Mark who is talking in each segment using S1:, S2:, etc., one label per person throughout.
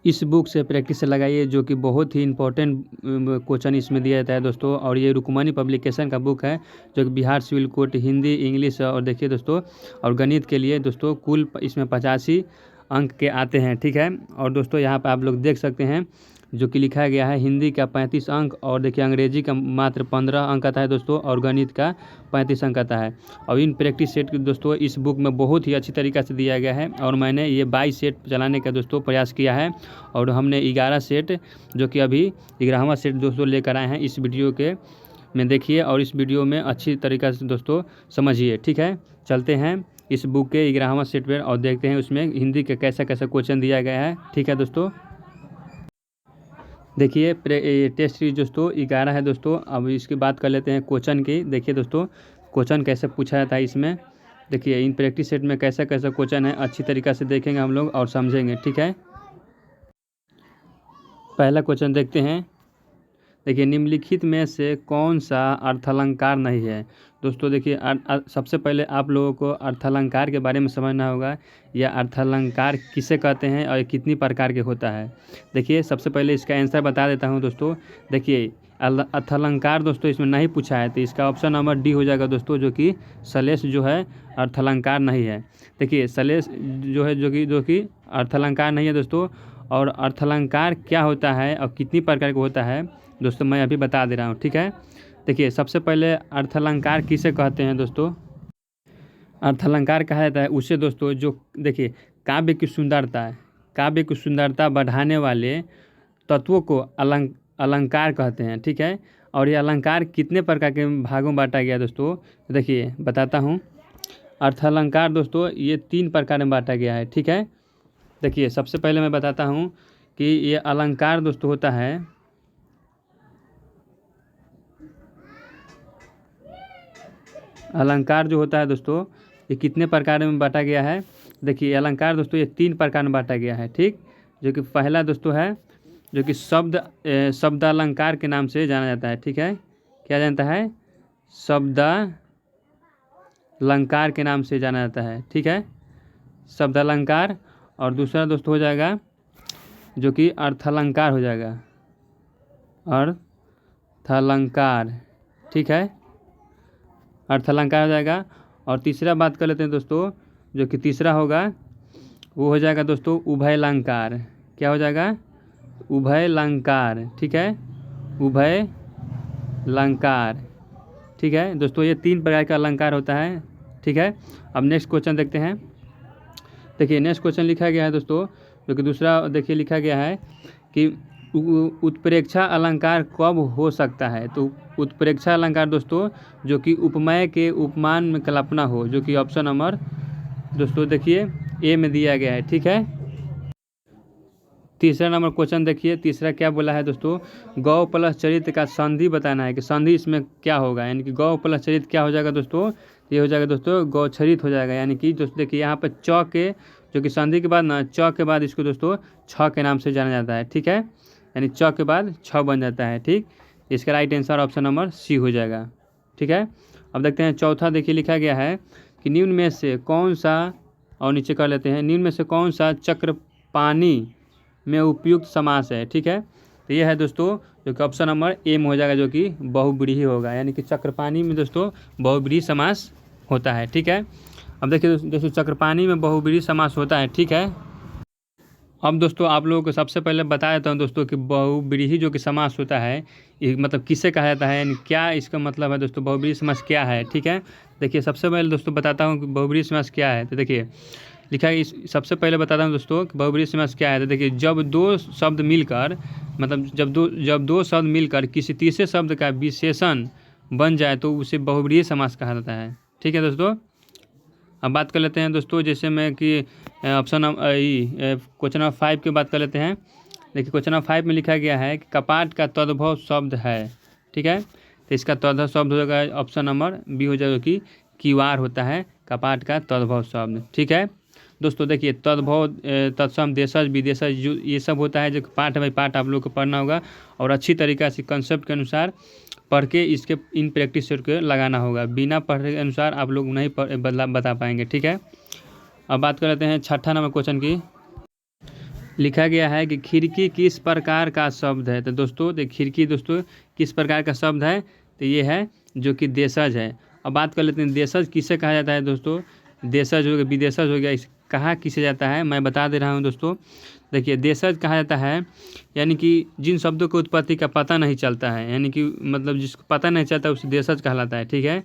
S1: इस बुक से प्रैक्टिस लगाइए, जो कि बहुत ही इंपॉर्टेंट क्वेश्चन इसमें दिया जाता है दोस्तों। और ये रुक्मणी पब्लिकेशन का बुक है, जो कि Bihar civil court Hindi, English और देखिए दोस्तों, और गणित के लिए दोस्तों कुल इसमें 85 अंक के आते हैं, ठीक है। और दोस्तों यहाँ पर आप लोग देख सकते हैं जो कि लिखा गया है, हिंदी का 35 अंक, और देखिए अंग्रेजी का मात्र 15 अंक आता है दोस्तों, और गणित का 35 अंक आता है। और इन प्रैक्टिस सेट दोस्तों इस बुक में बहुत ही अच्छी तरीक़ा से दिया गया है, और मैंने ये 22 सेट चलाने का दोस्तों प्रयास किया है, और हमने 11 सेट जो कि अभी 11वां सेट दोस्तों लेकर आए हैं इस वीडियो के में। देखिए और इस वीडियो में अच्छी तरीक़ा से दोस्तों समझिए, ठीक है। चलते हैं इस बुक के 11वां सेट पर और देखते हैं उसमें हिंदी का कैसा कैसा क्वेश्चन दिया गया है, ठीक है दोस्तों। देखिए टेस्ट सीरीज दोस्तों 11 है दोस्तों। अब इसकी बात कर लेते हैं क्वेश्चन की। देखिए दोस्तों क्वेश्चन कैसे पूछा जाता है इसमें। देखिए इन प्रैक्टिस सेट में कैसा कैसा क्वेश्चन है अच्छी तरीक़ा से देखेंगे हम लोग और समझेंगे, ठीक है। पहला क्वेश्चन देखते हैं। देखिए निम्नलिखित में से कौन सा अर्थालंकार नहीं है। दोस्तों देखिए सबसे पहले आप लोगों को अर्थालंकार के बारे में समझना होगा, या अर्थालंकार किसे कहते हैं और कितनी प्रकार के होता है। देखिए सबसे पहले इसका आंसर बता देता हूं दोस्तों। देखिए अर्थालंकार दोस्तों इसमें नहीं पूछा है, तो इसका ऑप्शन नंबर डी हो जाएगा दोस्तों, जो कि सलेश जो है अर्थालंकार नहीं है। देखिए सलेश जो है जो कि अर्थालंकार नहीं है दोस्तों। और अर्थालंकार क्या होता है और कितनी प्रकार का होता है दोस्तों मैं अभी बता दे रहा हूँ, ठीक है। देखिए सबसे पहले अर्थालंकार किसे कहते हैं दोस्तों। अर्थालंकार कहा जाता है उसे दोस्तों जो देखिए काव्य की सुंदरता बढ़ाने वाले तत्वों को अलंकार कहते हैं, ठीक है। और ये अलंकार कितने प्रकार के भागों में बांटा गया दोस्तों, देखिए बताता हूँ। अर्थालंकार दोस्तों ये 3 प्रकार में बांटा गया है, ठीक है। देखिए सबसे पहले मैं बताता हूँ कि ये अलंकार दोस्तों होता है, अलंकार जो होता है दोस्तों ये कितने प्रकार में बांटा गया है। देखिए अलंकार दोस्तों ये 3 प्रकार में बांटा गया है, ठीक। जो कि पहला दोस्तों है जो कि शब्दालंकार के नाम से जाना जाता है, ठीक है। क्या जानता है, शब्दालंकार के नाम से जाना जाता है, ठीक है, शब्दालंकार। और दूसरा दोस्तों हो जाएगा जो कि अर्थालंकार हो जाएगा, अर्थालंकार, ठीक है, अर्थालंकार हो जाएगा। और तीसरा बात कर लेते हैं दोस्तों, जो कि तीसरा होगा वो हो जाएगा दोस्तों उभयलंकार। क्या हो जाएगा, उभयलंकार, ठीक है, उभयलंकार, ठीक है दोस्तों। ये 3 प्रकार का अलंकार होता है, ठीक है। अब नेक्स्ट क्वेश्चन देखते हैं। देखिए नेक्स्ट क्वेश्चन लिखा गया है दोस्तों, जो कि दूसरा देखिए लिखा गया है कि उत्प्रेक्षा अलंकार कब हो सकता है। तो उत्प्रेक्षा अलंकार दोस्तों जो कि उपमेय के उपमान में कल्पना हो, जो कि ऑप्शन नंबर दोस्तों देखिए ए में दिया गया है, ठीक है। तीसरा नंबर क्वेश्चन देखिए, तीसरा क्या बोला है दोस्तों, गौ प्लस चरित्र का संधि बताना है कि संधि इसमें क्या होगा। यानी कि गौ प्लस चरित्र क्या हो जाएगा दोस्तों, ये हो जाएगा दोस्तों गौचरित हो जाएगा। यानी कि दोस्तों देखिए यहाँ पर च के जो कि संधि के बाद ना च के बाद इसको दोस्तों छ के नाम से जाना जाता है, ठीक है। यानी च के बाद छ बन जाता है, ठीक। इसका right answer option number C हो जाएगा, ठीक है। अब देखते हैं चौथा। देखिए लिखा गया है कि निम्न में से कौन सा, और नीचे कर लेते हैं, निम्न में से कौन सा चक्रपाणी में उपयुक्त समास है, ठीक है। तो ये है दोस्तों जो कि ऑप्शन नंबर ए में हो जाएगा, जो कि बहुब्रीहि होगा। यानी कि चक्रपाणी में दोस्तों बहुब्रीहि समास होता है, ठीक है। अब देखिए दोस्तों चक्रपाणी में बहुब्रीहि समास होता है, ठीक है। अब दोस्तों आप लोगों को सबसे पहले बता देता हूँ दोस्तों कि बहुब्रीहि जो कि समास होता है ये मतलब किसे कहा जाता है, यानी क्या इसका मतलब है दोस्तों, बहुब्रीहि समास क्या है, ठीक है। देखिए सबसे पहले दोस्तों बताता हूँ कि बहुब्रीहि समास क्या है। तो देखिए लिखा है, सबसे पहले बताता हूँ दोस्तों कि बहुब्रीहि समास क्या है। तो देखिए जब दो शब्द मिलकर मतलब जब दो शब्द मिलकर किसी तीसरे शब्द का विशेषण बन जाए तो उसे बहुब्रीहि समास कहा जाता है, ठीक है दोस्तों। अब बात कर लेते हैं दोस्तों, जैसे मैं कि ऑप्शन क्वेश्चन नंबर 5 की बात कर लेते हैं। देखिए क्वेश्चन नंबर 5 में लिखा गया है कि कपाट का तद्भव शब्द है, ठीक है। तो इसका तद्भव शब्द हो जाएगा ऑप्शन नंबर बी हो जाएगा कि कीवार होता है कपाट का तद्भव शब्द, ठीक है दोस्तों। देखिए तद्भव तत्सम देशज विदेशज ये सब होता है, जो पार्ट बाई पार्ट आप लोग को पढ़ना होगा और अच्छी तरीक़ा से कंसेप्ट के अनुसार पढ़ के इसके इन प्रैक्टिस सेट को लगाना होगा। बिना पढ़ने के अनुसार आप लोग नहीं बता पाएंगे, ठीक है। अब बात कर लेते हैं छठा नंबर क्वेश्चन की। लिखा गया है कि खिड़की किस प्रकार का शब्द है। तो दोस्तों खिड़की दोस्तों किस प्रकार का शब्द है, तो ये है जो कि देशज है। अब बात कर लेते हैं देशज किसे कहा जाता है दोस्तों। देशज हो गया, विदेशज हो गया, इस कहा किसे जाता है मैं बता दे रहा हूँ दोस्तों। देखिए देशज कहा जाता है यानी कि जिन शब्दों की उत्पत्ति का पता नहीं चलता है, यानी कि मतलब जिसको पता नहीं चलता उसे देशज कहलाता है। ठीक है,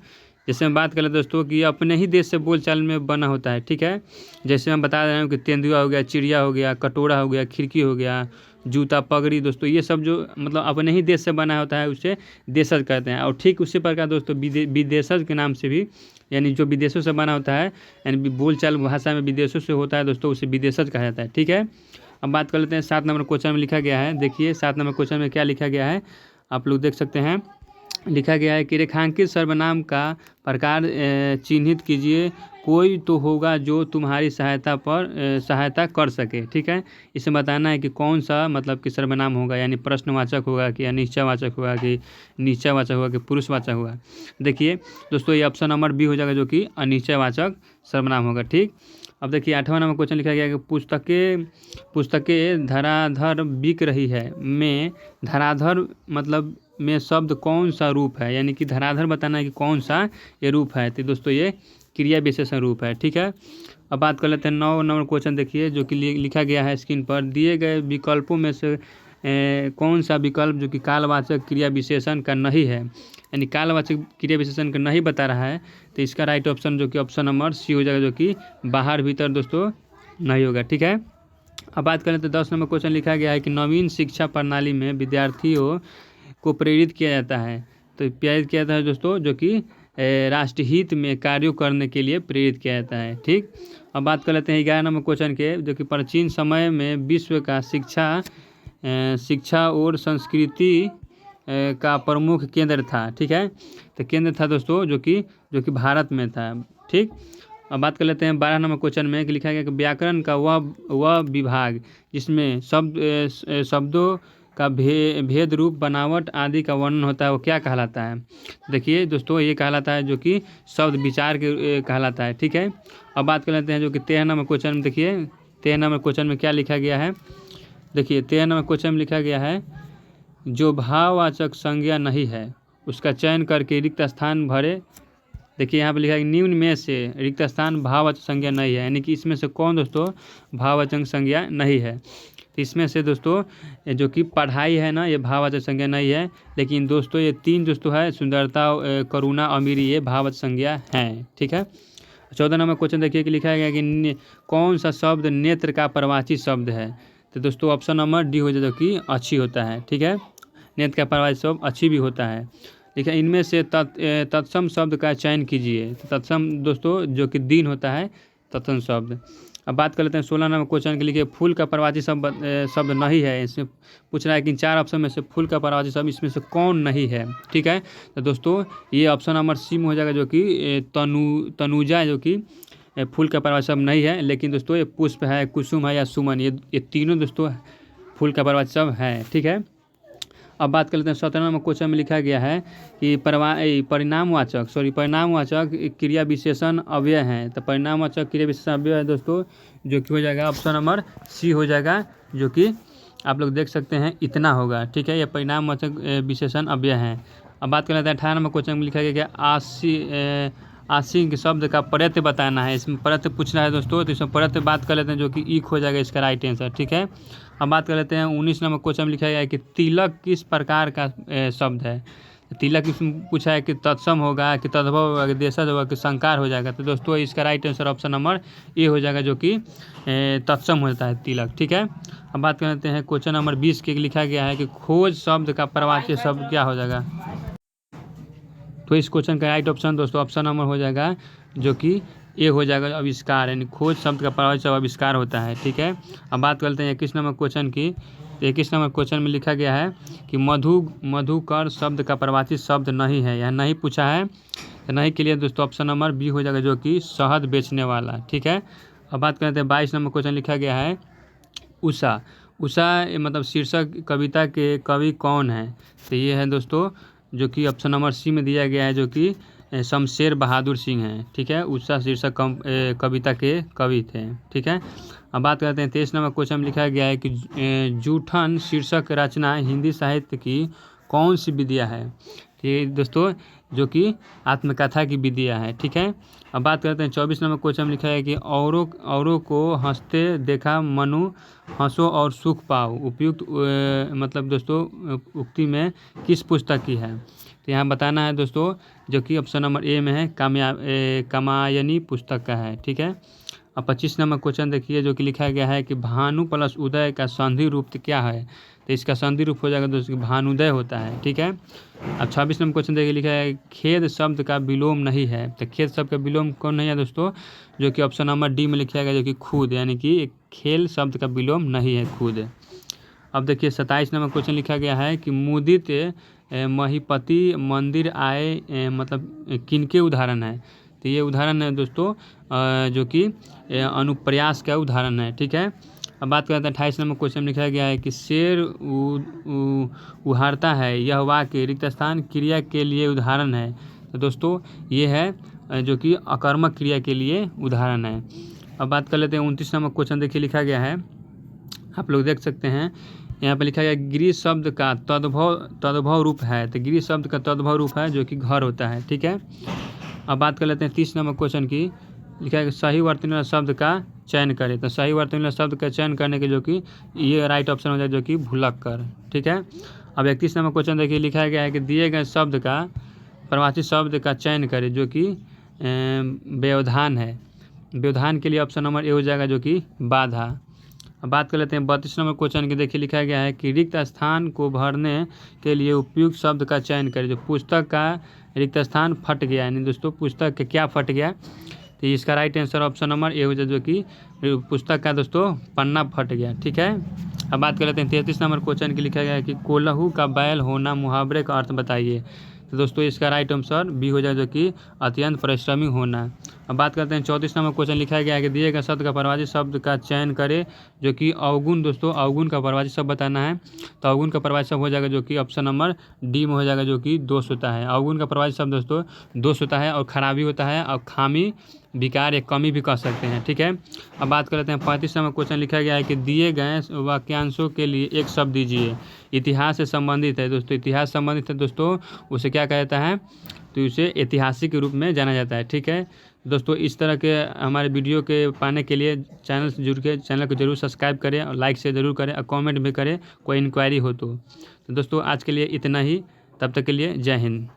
S1: जैसे हम बात करें दोस्तों कि अपने ही देश से बोलचाल में बना होता है। ठीक है, जैसे मैं बता रहा हूँ कि तेंदुआ हो गया, चिड़िया हो गया, कटोरा हो गया, खिड़की हो गया, जूता, पगड़ी दोस्तों, ये सब जो मतलब अपने ही देश से बना होता है उसे देशज कहते हैं। और ठीक उसी प्रकार दोस्तों विदेशज के नाम से भी, यानी जो विदेशों से बना होता है, यानी बोलचाल भाषा में विदेशों से होता है दोस्तों, उसे विदेशज कहा जाता है। ठीक है, अब बात कर लेते हैं 7 नंबर क्वेश्चन में लिखा गया है। देखिए 7 नंबर क्वेश्चन में क्या लिखा गया है, आप लोग देख सकते हैं। लिखा गया है कि रेखांकित सर्वनाम का प्रकार चिन्हित कीजिए, कोई तो होगा जो तुम्हारी सहायता कर सके। ठीक है, इसे बताना है कि कौन सा मतलब कि सर्वनाम होगा, यानी प्रश्नवाचक होगा कि अनिश्चयवाचक होगा कि निश्चयवाचक होगा कि पुरुषवाचक होगा। देखिए दोस्तों ये ऑप्शन नंबर बी हो जाएगा जो कि अनिश्चयवाचक सर्वनाम होगा। ठीक, अब देखिए 8वां नंबर क्वेश्चन लिखा गया है कि पुस्तकें धराधर बिक रही है में धराधर मतलब में शब्द कौन सा रूप है, यानी कि धराधर बताना है कि कौन सा ये रूप है। तो दोस्तों ये क्रिया विशेषण रूप है। ठीक है, अब बात कर लेते हैं 9 नंबर क्वेश्चन। देखिए जो कि लिखा गया है स्क्रीन पर, दिए गए विकल्पों में से कौन सा विकल्प जो कि कालवाचक क्रिया विशेषण का नहीं है, यानी कालवाचक क्रिया विशेषण का नहीं बता रहा है। तो इसका राइट ऑप्शन जो कि ऑप्शन नंबर सी हो जाएगा, जो कि बाहर भीतर दोस्तों नहीं होगा। ठीक है, अब बात करें तो 10 नंबर क्वेश्चन लिखा गया है कि नवीन शिक्षा प्रणाली में विद्यार्थियों को प्रेरित किया जाता है। तो प्रेरित किया जाता है दोस्तों जो कि राष्ट्रहित में कार्यों करने के लिए प्रेरित किया जाता है। ठीक, अब बात कर लेते हैं 11 नंबर क्वेश्चन के, जो कि प्राचीन समय में विश्व का शिक्षा और संस्कृति का प्रमुख केंद्र था। ठीक है, तो केंद्र था दोस्तों जो कि भारत में था। ठीक, अब बात कर लेते हैं 12 नंबर क्वेश्चन में कि लिखा गया कि व्याकरण का वह विभाग जिसमें शब्दों का भेद रूप बनावट आदि का वर्णन होता है वो क्या कहलाता है। देखिए दोस्तों ये कहलाता है जो कि शब्द विचार के कहलाता है। ठीक है, अब बात कर लेते हैं जो कि 13 नंबर क्वेश्चन में। देखिए 13 नंबर क्वेश्चन में क्या लिखा गया है। देखिए 13 नंबर क्वेश्चन में लिखा गया है, जो भाववाचक संज्ञा नहीं है उसका चयन करके रिक्त स्थान भरे। देखिए यहाँ पे लिखा है निम्न में से रिक्त स्थान भाववाचक संज्ञा नहीं है, यानी कि इसमें से कौन दोस्तों भाववाचक संज्ञा नहीं है। तो इसमें से दोस्तों जो कि पढ़ाई है ना, ये भाववाचक संज्ञा नहीं है। लेकिन दोस्तों ये 3 दोस्तों है, सुंदरता, करुणा, अमीरी, ये भाववाचक संज्ञा है। ठीक है, 14 नंबर क्वेश्चन देखिए कि लिखा गया कि कौन सा शब्द नेत्र का प्रवाची शब्द है। तो दोस्तों ऑप्शन नंबर डी हो जाए जो कि अच्छी होता है। ठीक है, नेत्र का प्रवाची शब्द अच्छी भी होता है। देखिए इनमें से तत्सम शब्द का चयन कीजिए। तत्सम दोस्तों जो कि दिन होता है तत्सम शब्द। अब बात कर लेते हैं 16 नंबर क्वेश्चन के लिए, फूल का प्रवाची शब्द नहीं है। इसमें पूछ रहा है कि 4 ऑप्शन में से फूल का प्रवाची शब्द इसमें से कौन नहीं है। ठीक है, तो दोस्तों ये ऑप्शन नंबर सी में हो जाएगा जो कि तनुजा जो कि फूल का प्रवाची शब्द नहीं है। लेकिन दोस्तों ये पुष्प है, कुसुम है या सुमन, ये तीनों दोस्तों फूल का प्रवाची शब्द है। ठीक है, अब बात कर लेते हैं 17 नंबर क्वेश्चन में लिखा गया है कि परिणामवाचक क्रिया विशेषण अव्यय हैं। तो परिणामवाचक क्रिया विशेषण अव्यय है दोस्तों जो कि हो जाएगा ऑप्शन नंबर सी हो जाएगा, जो कि आप लोग देख सकते हैं इतना होगा। ठीक है, ये परिणामवाचक विशेषण अव्यय हैं। अब बात कर लेते हैं 18 नंबर क्वेश्चन में लिखा गया कि आशी शब्द का प्रत्यय बताना है। इसमें प्रत्यय पूछ रहा है दोस्तों, तो इसमें प्रत्यय बात कर लेते हैं जो कि ईक हो जाएगा इसका राइट आंसर। ठीक है, हम बात कर लेते हैं 19 नंबर क्वेश्चन में लिखा गया है कि तिलक किस प्रकार का शब्द है। तिलक इसमें पूछा है कि तत्सम होगा कि तद्भव होगा कि देशज होगा कि संकार हो जाएगा। तो दोस्तों इसका right answer option number A हो जाएगा जो कि तत्सम होता है तिलक। ठीक है, हम बात कर लेते हैं क्वेश्चन नंबर 20 के लिखा गया है कि खोज शब्द का प्रवाची शब्द क्या हो जाएगा। तो इस क्वेश्चन का राइट ऑप्शन दोस्तों ऑप्शन नंबर हो जाएगा जो कि ए हो जाएगा आविष्कार, यानी खोज शब्द का प्रवाची शब्द आविष्कार होता है। ठीक है, अब बात करते हैं 21 नंबर क्वेश्चन की। तो 21 नंबर क्वेश्चन में लिखा गया है कि मधुकर शब्द का प्रवाची शब्द नहीं है, यह नहीं पूछा है। तो नहीं के लिए दोस्तों ऑप्शन नंबर बी हो जाएगा जो कि शहद बेचने वाला। ठीक है, अब बात करते हैं 22 नंबर क्वेश्चन लिखा गया है उषा मतलब शीर्षक कविता के कवि कौन है। तो ये है दोस्तों जो कि ऑप्शन नंबर सी में दिया गया है जो कि शमशेर बहादुर सिंह हैं। ठीक है, उषा शीर्षक कविता के कवि थे। ठीक है, अब बात करते हैं 23 नंबर क्वेश्चन में लिखा गया है कि जूठन शीर्षक रचना हिंदी साहित्य की कौन सी विद्या है। ठीक है दोस्तों, जो कि आत्मकथा की विद्या है। ठीक है, अब बात करते हैं 24 नंबर क्वेश्चन में लिखा है कि औरों को हंसते देखा मनु हंसो और सुख पाओ। उपयुक्त मतलब दोस्तों उक्ति में किस पुस्तक की है। तो यहाँ बताना है दोस्तों, जो कि ऑप्शन नंबर ए में है, कामायनी पुस्तक का है। ठीक है, अब 25 नंबर क्वेश्चन देखिए, जो कि लिखा गया है कि भानु प्लस उदय का संधि रूप क्या है। तो इसका संधि रूप हो जाएगा दोस्तों भानुदय होता है। ठीक है, अब 26 नंबर क्वेश्चन देखिए, लिखा है खेद शब्द का विलोम नहीं है। तो खेद शब्द का विलोम कौन नहीं है दोस्तों, जो कि ऑप्शन नंबर डी में लिखा गया, जो कि खुद, यानी कि खेल शब्द का विलोम नहीं है, खुद। अब देखिए 27 नंबर क्वेश्चन लिखा गया है कि मुदित महीपति मंदिर आए मतलब किनके उदाहरण है। तो ये उदाहरण है दोस्तों जो कि अनुप्रयास का उदाहरण है। ठीक है, अब बात करते हैं 28 नंबर क्वेश्चन में लिखा गया है कि शेर उहारता है, यह वाक्य रिक्त स्थान क्रिया के लिए उदाहरण है। तो दोस्तों ये है जो कि अकर्मक क्रिया के लिए उदाहरण है। अब बात कर लेते हैं 29 नंबर क्वेश्चन, देखिए लिखा गया है, आप लोग देख सकते हैं यहाँ पे लिखा गया गिरी शब्द का तद्भव रूप है। तो गिरी शब्द का तद्भव रूप है जो कि घर होता है। ठीक है, अब बात कर लेते हैं 30 नंबर क्वेश्चन की, लिखा है कि सही वर्तमान शब्द का चयन करें। तो सही वर्तमान शब्द का चयन करने के जो कि ये राइट ऑप्शन हो जाए, जो कि भुलक्कर। ठीक है, अब 31 नंबर क्वेश्चन देखिए, लिखा गया है कि दिए गए शब्द का प्रवाची शब्द का चयन करें, जो कि व्यवधान है। व्यवधान के लिए ऑप्शन नंबर ए हो जाएगा, जो कि बाधा। अब बात कर लेते हैं 32 नंबर क्वेश्चन की, देखिए लिखा गया है कि रिक्त स्थान को भरने के लिए उपयुक्त शब्द का चयन करें। जो पुस्तक का रिक्त स्थान फट गया, यानी दोस्तों पुस्तक के क्या फट गया। तो इसका right answer option number A हो जाए, जो कि पुस्तक का दोस्तों पन्ना फट गया। ठीक है, अब बात कर लेते हैं 33 नंबर क्वेश्चन की, लिखा गया है कि कोल्हू का बैल होना मुहावरे का अर्थ बताइए। तो दोस्तों इसका राइट आंसर बी हो जाए, जो कि अत्यंत परिश्रमी होना। अब बात करते हैं 34 नंबर क्वेश्चन, लिखा गया है कि दिए गए शब्द का परवाची शब्द का चयन करें, जो कि अवगुण। दोस्तों अवगुण का परवाची शब्द बताना है। तो अवगुण का परवाची शब्द हो जाएगा, जो कि ऑप्शन नंबर डी में हो जाएगा, जो कि दोष होता है। अवगुण का परवाची शब्द दोस्तों दोष होता है और खराबी होता है, और खामी विकार या कमी भी कह सकते हैं। ठीक है, अब बात कर लेते हैं 35 नंबर क्वेश्चन, लिखा गया है कि दिए गए वाक्यांशों के लिए एक शब्द दीजिए। इतिहास से संबंधित है दोस्तों, इतिहास संबंधित है दोस्तों, उसे क्या कहता है, तो इसे ऐतिहासिक के रूप में जाना जाता है। ठीक है दोस्तों, इस तरह के हमारे वीडियो के पाने के लिए चैनल से जुड़ के चैनल को जरूर सब्सक्राइब करें और लाइक से ज़रूर करें और कमेंट भी करें, कोई इंक्वायरी हो तो दोस्तों आज के लिए इतना ही, तब तक के लिए जय हिंद।